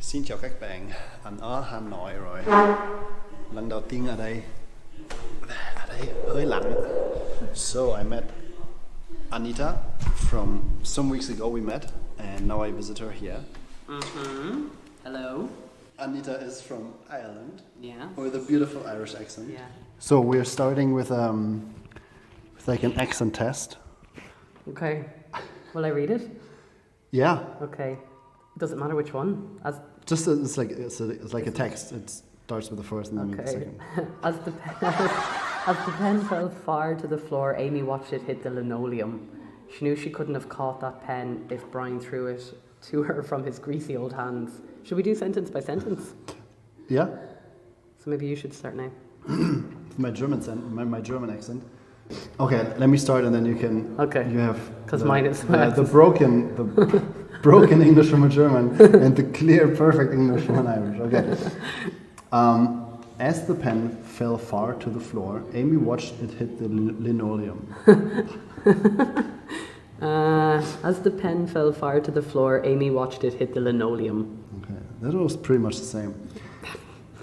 Xin chào các bạn, anh ở Hà Nội rồi. Lần đầu tiên ở đây hơi lạnh. So I met Anita from some weeks ago we met and now I visit her here. Hello. Anita is from Ireland. Yeah. With a beautiful Irish accent. Yeah. So we're starting with like an accent test. Okay. Will I read it? Yeah. Okay. Does it matter which one? Just it's like a text. It starts with the first and then with the second. As the pen fell far to the floor, Amy watched it hit the linoleum. She knew she couldn't have caught that pen if Brian threw it to her from his greasy old hands. Should we do sentence by sentence? Yeah. So maybe you should start now. My German accent. Okay, let me start and then you can. Okay. You have because mine is the broken English from a German and the clear, perfect English from an Irish. Okay. As the pen fell far to the floor, Amy watched it hit the linoleum. As the pen fell far to the floor, Amy watched it hit the linoleum. Okay, that was pretty much the same.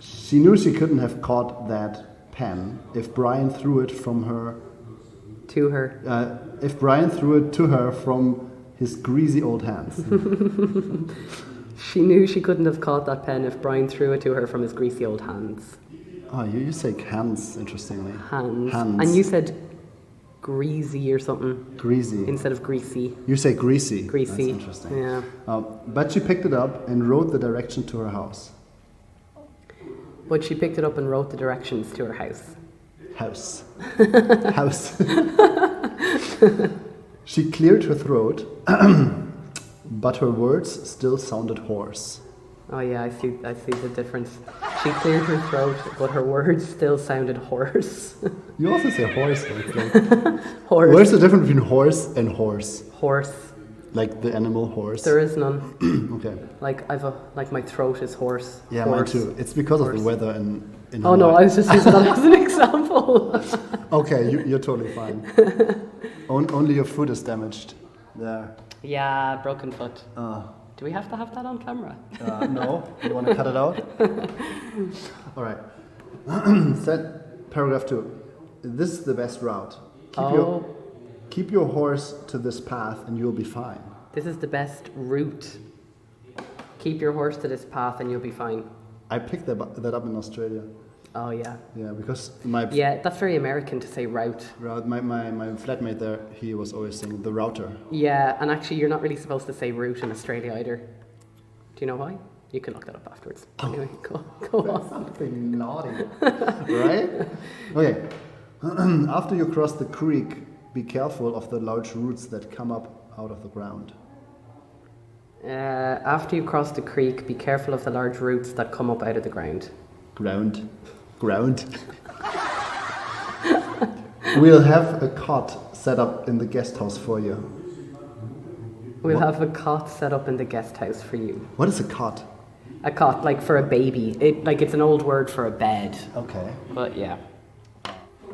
She knew she couldn't have caught that pen if Brian threw it from her. To her. If Brian threw it to her from his greasy old hands. She knew she couldn't have caught that pen if Brian threw it to her from his greasy old hands. Oh, you say hands, interestingly. Hands. And you said greasy or something. Greasy. Instead of greasy. You say greasy. Greasy. That's interesting. Yeah. But she picked it up and wrote the direction to her house. But she picked it up and wrote the directions to her house. House. House. She cleared her throat, but her words still sounded hoarse. Oh yeah, I see the difference. She cleared her throat, but her words still sounded hoarse. You also say horse, don't you? Horse. Where's the difference between horse and horse? Horse. Like the animal horse? There is none. Okay. Like my throat is hoarse. Yeah, horse. mine too. It's because of the weather in Oh no, I was just using that as an example. Okay, you're totally fine. Only your foot is damaged. There. Yeah, broken foot. Do we have to have that on camera? No. You want to cut it out? All right. Paragraph 2. This is the best route. Keep your horse to this path and you'll be fine. This is the best route. Keep your horse to this path and you'll be fine. I picked that up in Australia. Oh yeah. Yeah, because that's very American to say route. My flatmate there, he was always saying the router. Yeah, and actually you're not really supposed to say route in Australia either. Do you know why? You can look that up afterwards. Anyway, go on. Something naughty, right? Okay. After you cross the creek, be careful of the large roots that come up out of the ground. After you cross the creek, be careful of the large roots that come up out of the ground. Ground. We'll have a cot set up in the guest house for you. We'll have a cot set up in the guest house for you. What is a cot? A cot, like for a baby. It's an old word for a bed. Okay. But yeah.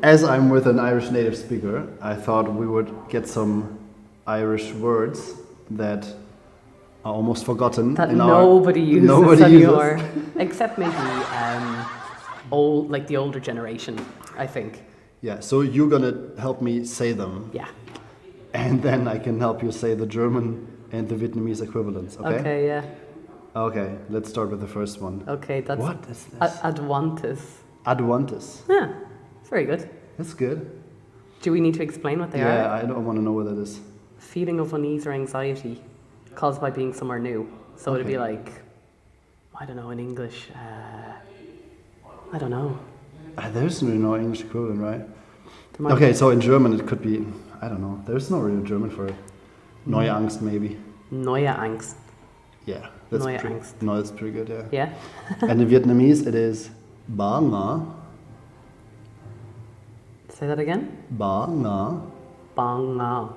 As I'm with an Irish native speaker, I thought we would get some Irish words that are almost forgotten. That nobody uses anymore. Except maybe the older generation, I think. Yeah, so you're gonna help me say them. Yeah. And then I can help you say the German and the Vietnamese equivalents, okay? Okay, yeah. Okay, let's start with the first one. Okay, that's... What is this? Advantis. Advantis. Yeah, very good. That's good. Do we need to explain what they are? Yeah, I don't want to know what that is. Feeling of unease or anxiety caused by being somewhere new. So it'd be like, I don't know, in English, I don't know. There's really no English equivalent, right? Okay, so in German it could be, I don't know, there's no real German for it. Neue Angst, maybe. Neue Angst. Yeah, Neue Angst. No, that's pretty good, yeah. Yeah? And in Vietnamese it is ba nga. Say that again? Ba nga. Bang nga.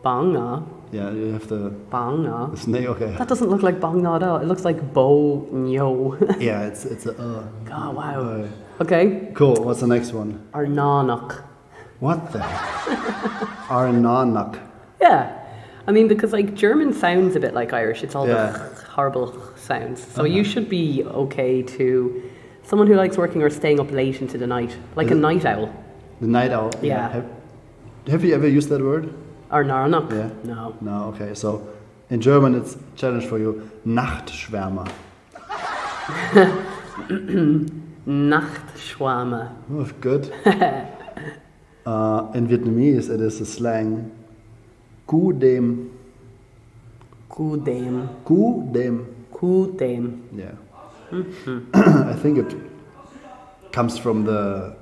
Bang nga. Yeah, you have the... Bang nga. Okay. That doesn't look like bang nga at all. It looks like bo nyo. Yeah, it's a... Oh, wow. Okay. Cool, what's the next one? Arnanach. What the Arnanach. Yeah. I mean, because like German sounds a bit like Irish. It's all the horrible sounds. So you should be okay to someone who likes working or staying up late into the night, like a night owl. The night owl. Yeah. Have you ever used that word? Or Narnok? Yeah. No. No. Okay. So in German, it's a challenge for you. Nachtschwärmer. Nachtschwärmer. Oh, good. In Vietnamese, it is a slang. Cu đêm. Cu đêm. Cu đêm. Cu đêm. Yeah. I think it comes from the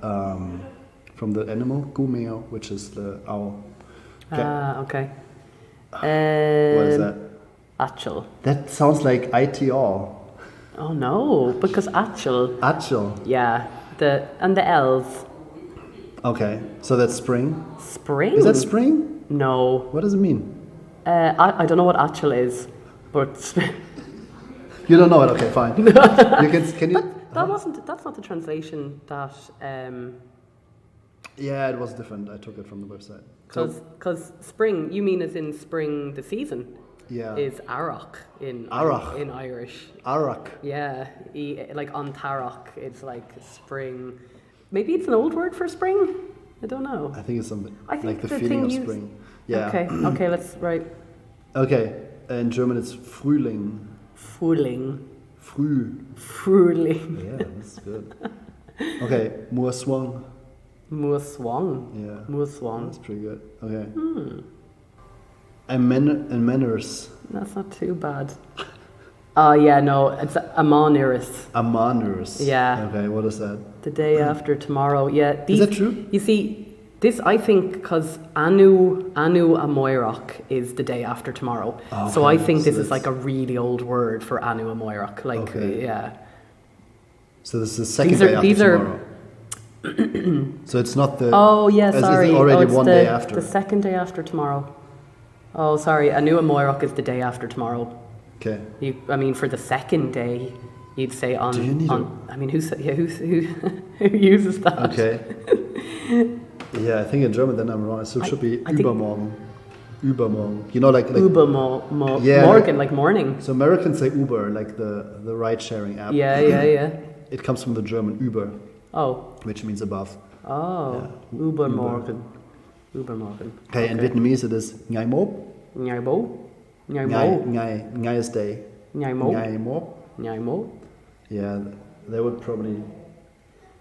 animal gumeo, which is the owl. Okay. What is that? Achel. That sounds like ITR. Oh no, because Achel. Achel. Yeah. The L's. Okay, so that's spring. Spring. Is that spring? No. What does it mean? I don't know what Achel is, but. You don't know it. Okay, fine. Can you? That's not the translation that. Yeah, it was different. I took it from the website. Because spring, you mean as in spring, the season? Yeah. Is Arach in Irish. Arach. Yeah, like on Tarach, it's like spring. Maybe it's an old word for spring. I don't know. I think it's something I think like the feeling of spring. Yeah. Okay. Let's write. Okay, in German it's Frühling. Frühling. Frühling. Yeah, that's good. Okay, Moorswang. Moorswang. Yeah. Moorswang. That's pretty good. Okay. And manners. That's not too bad. Yeah, no, it's Amanurus. Amanurus. Yeah. Okay, what is that? The day after tomorrow. Yeah. Is that true? You see, this I think because Anu Amoirach is the day after tomorrow. Okay, so I think this so is like a really old word for Anu Amoirach. Like, okay. Yeah. So this is the second day after tomorrow. So it's not the. Oh yeah, sorry. It's already it's one day after. The second day after tomorrow. Oh, sorry. Anu Amoirach is the day after tomorrow. Okay. For the second day, you'd say on. Do you need who uses that? Okay. Yeah, I think in German then I'm wrong. So it should be übermorgen. Übermorgen. You know, like yeah, morgen, like morning. So Americans say Uber, like the ride-sharing app. Yeah. It comes from the German Über. Oh. Which means above. Oh. Yeah. Übermorgen. Okay, in Vietnamese it is Ngày mốt. Ngày mốt. Ngày is day. Ngày mốt. Ngày mốt. Yeah, they would probably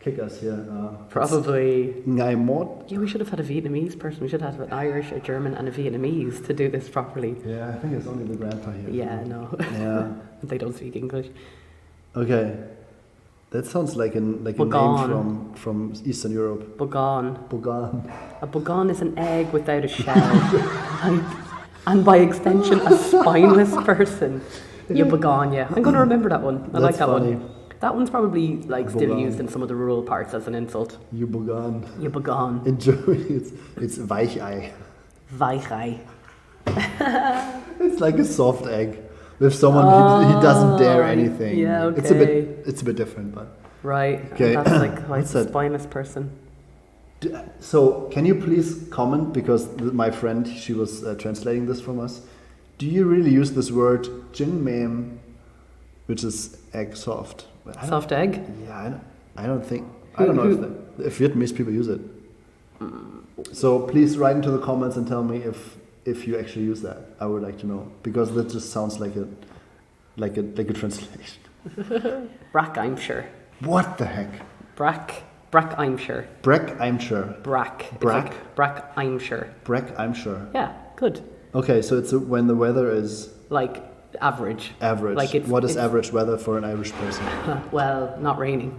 kick us here. Probably. Ngày mốt. Yeah, we should have had a Vietnamese person. We should have had an Irish, a German, and a Vietnamese to do this properly. Yeah, I think it's only the grandpa here. Yeah, no. Yeah. They don't speak English. Okay. That sounds like a name from Eastern Europe. Bogan. Bogan. A bogan is an egg without a shell. And by extension, a spineless person. You bogan, yeah. I'm going to remember that one. I like that funny. one. That one's probably like still Bogan. used in some of the rural parts as an insult. You bogan. You bogan. In Germany, it's Weichei. Weichei. It's like a soft egg. With someone he doesn't dare anything. Yeah, okay. It's a bit different, but right. Okay. And that's like quite a spineless person. So can you please comment, because my friend, she was translating this from us. Do you really use this word "jingmem," which is egg soft? Soft egg? Yeah, I don't know if Vietnamese people use it. So please write into the comments and tell me if you actually use that. I would like to know, because that just sounds like a translation. Brack, I'm sure. What the heck? Brack, I'm sure. Brack, I'm sure. Brack. Brack? Brack, I'm sure. Brack, I'm sure. Yeah, good. Okay, so it's when the weather is like average. Average. Like what is average weather for an Irish person? Well, not raining.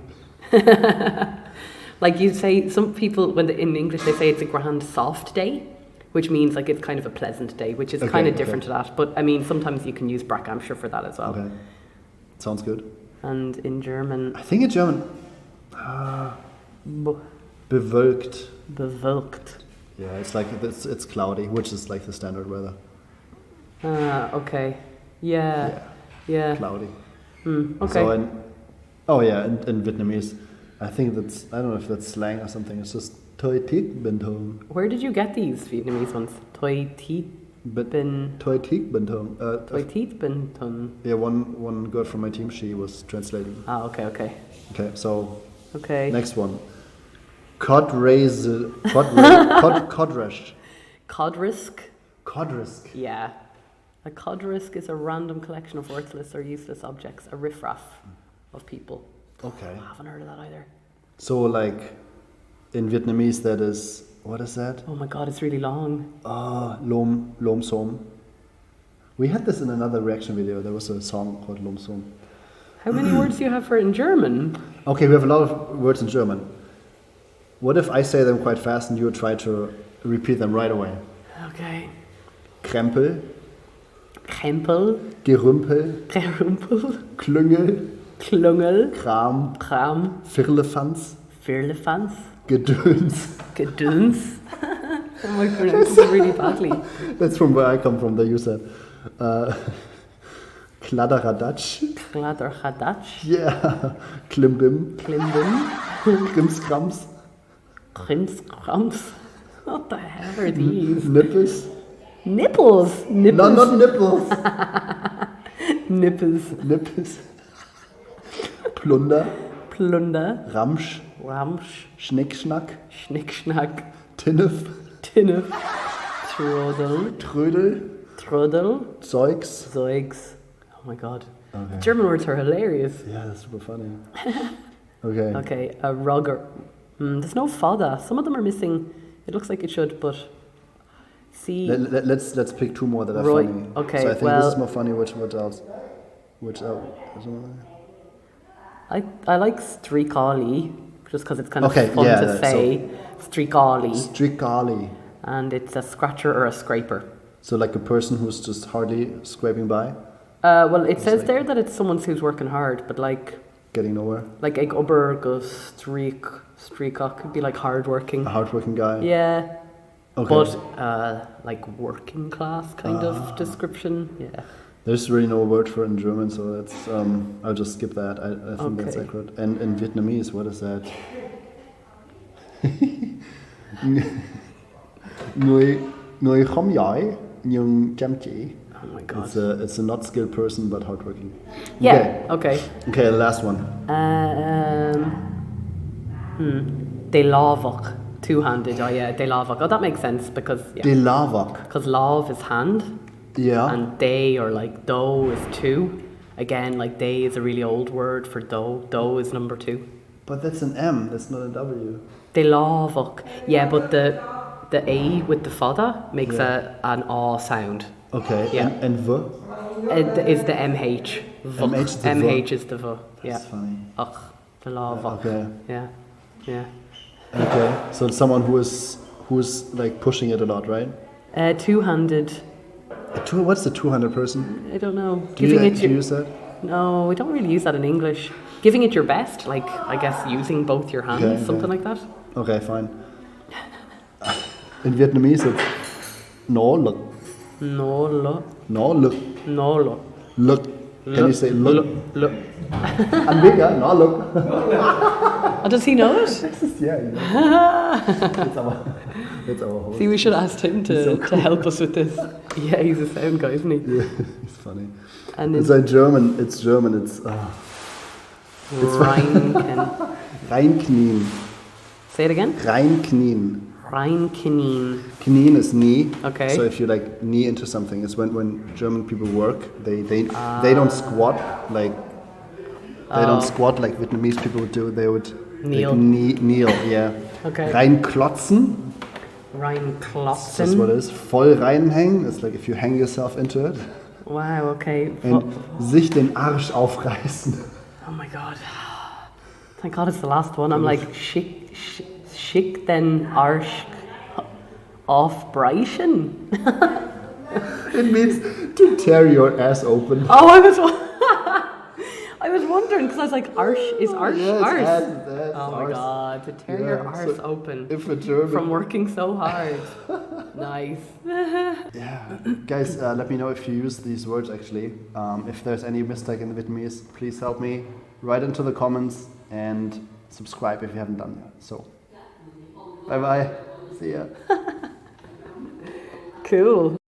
Like you say, some people in English they say it's a grand soft day, which means like it's kind of a pleasant day, which is kind of different to that. But I mean, sometimes you can use Brack, I'm sure, for that as well. Okay, sounds good. And in German, I think in German, bewölkt. Bewölkt. Yeah, it's like it's cloudy, which is like the standard weather. Okay. Yeah. Cloudy. Okay. So in Vietnamese, I think I don't know if that's slang or something. It's just "Toi Tik Bình Thường." Where did you get these Vietnamese ones? Toi Ti Toi Tik Bin Tung. Toi Teeth Bin Tun. Yeah, one girl from my team, she was translating. Ah, okay. Okay, so Okay. next one. Codrash. Codrisk. Yeah. A codrisk is a random collection of worthless or useless objects, a riffraff of people. Okay. I haven't heard of that either. So like in Vietnamese that is, what is that? Oh my god, it's really long. Lom Som. We had this in another reaction video. There was a song called Lom Som. How many words do you have for it in German? Okay, we have a lot of words in German. What if I say them quite fast and you try to repeat them right away? Okay. Krempel. Krempel. Gerümpel. Gerümpel. Klüngel. Klungel. Kram. Firlefanz. Firlefanz. Gedöns. Gedöns. Oh my goodness, this is really badly. That's from where I come from, there you said. Kladderadatsch. Kladderadatsch. Yeah. Klimbim. Klimbim. Krimskrams. Krimskrams. What the hell are these? Nippes. Nipples. No, not nipples. Nippes. Plunder. Ramsch. Schnickschnack. Tinnef. Trödel. Zeugs. Oh my god. Okay. German words are hilarious. Yeah, that's super funny. Okay. Okay, a rugger. There's no fada. Some of them are missing. It looks like it should, but see. Let's pick two more that are funny. Okay. So I think this is more funny. Which else? I like strikali, just because it's kind of fun to say. Strikali. And it's a scratcher or a scraper. So like a person who's just hardly scraping by? Well, it says there that it's someone who's working hard, but like... Getting nowhere? Like ag ober go streakok could be like hardworking. A hardworking guy? Yeah. Okay. But like working class kind of description, yeah. There's really no word for it in German, so that's I'll just skip that. I think that's accurate. And in Vietnamese, what is that? Người không giỏi nhưng chăm chỉ. Oh my god. It's a not skilled person but hardworking. Yeah. Okay. Okay, the last one. De lavok, two-handed. Oh yeah, de lavok. Oh, that makes sense because De lavok. Because lav is hand. Yeah. And day or like dough is two. Again, like day is a really old word for dough. Dough is number 2. But that's an M. That's not a W. De lavok. Yeah, but the A with the fada makes an aw sound. Okay. Yeah. And V? It is the MH. MH is the V. Yeah. That's funny. Ugh. De lavok. Okay. Yeah. Okay. So it's someone who's like pushing it a lot, right? Two-handed. What's the 200 person? I don't know. Do you use that? No, we don't really use that in English. Giving it your best, like I guess using both your hands, something like that. Okay, fine. In Vietnamese, it's no look. No look. No look. No look. Look. Can you say look? Look. I'm bigger. No look. Oh, does he know it? Yeah. You know. It's our host. See, we should ask him to help us with this. Yeah, he's a sound guy, isn't he? Yeah, he's funny. And it's like German. It's German. It's Reinknien. Say it again. Reinknien. Reinknien. Knien is knee. Okay. So if you like knee into something, it's when German people work, they don't squat like don't squat like Vietnamese people would do. They would kneel. Like, kneel. Yeah. Okay. Reinklotzen. Reinklotzen. That's what it is. Voll reinhängen. It's like if you hang yourself into it. Wow. Okay. And sich den Arsch aufreißen. Oh my god. Thank God it's the last one. I'm like schick den Arsch aufbrechen. It means to tear your ass open. Oh, I was wondering because I was like, arsch is arsch. Yes, arse. Oh my god, to tear your arse open from working so hard. Nice. Yeah, guys, let me know if you use these words actually. If there's any mistake in the Vietnamese, please help me. Write into the comments and subscribe if you haven't done that. So, bye bye. See ya. Cool.